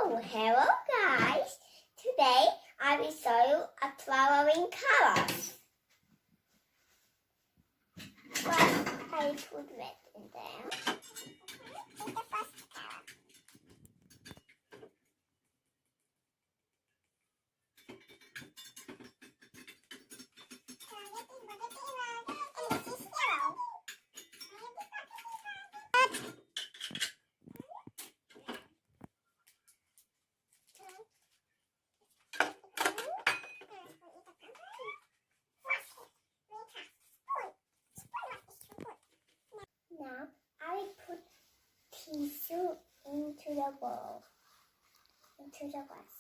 Hello guys! Today I will show you a flowering colors. First I put red in there. Now I will put tissue into the bowl, into the glass.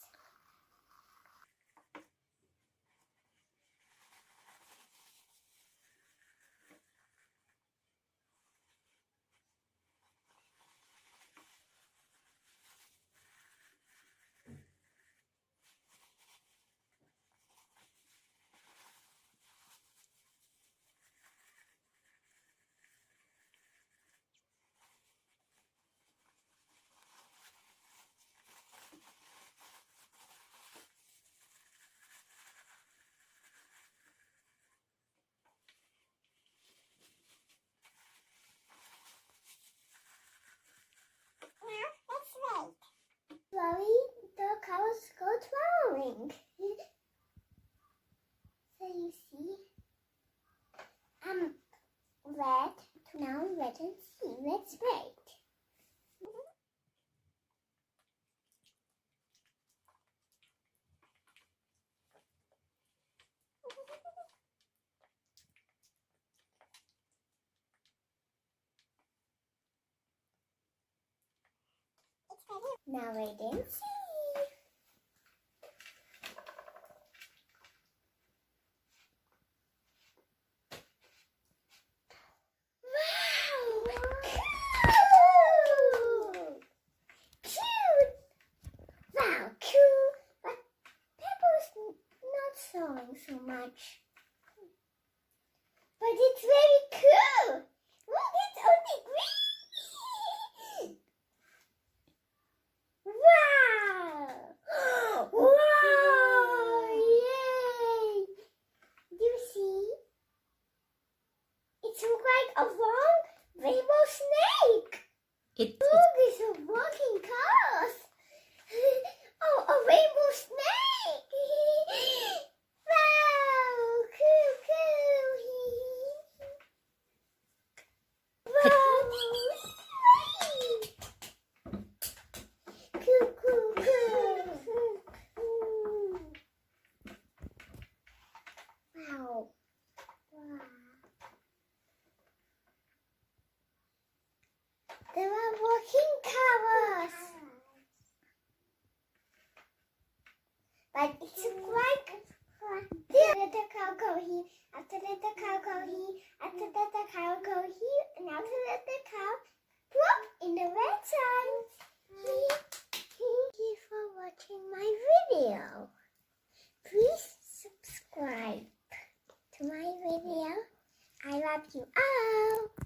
Slowly, the colors go flowering. So you see, red, now red and see. Let's wait. Now wait and see. So much, but it's very cool. Look, it's only green. Wow! Wow! Yay! Do you see? It looks like a long rainbow snake. Look, it's a walking colors. Oh, a rainbow snake. There are walking colors, but it's like there the cow go here, after that the cow go here, after that the cow go here, and after that the cow plop in the red side. Thank you for watching my video. Please subscribe to my video. I love you all.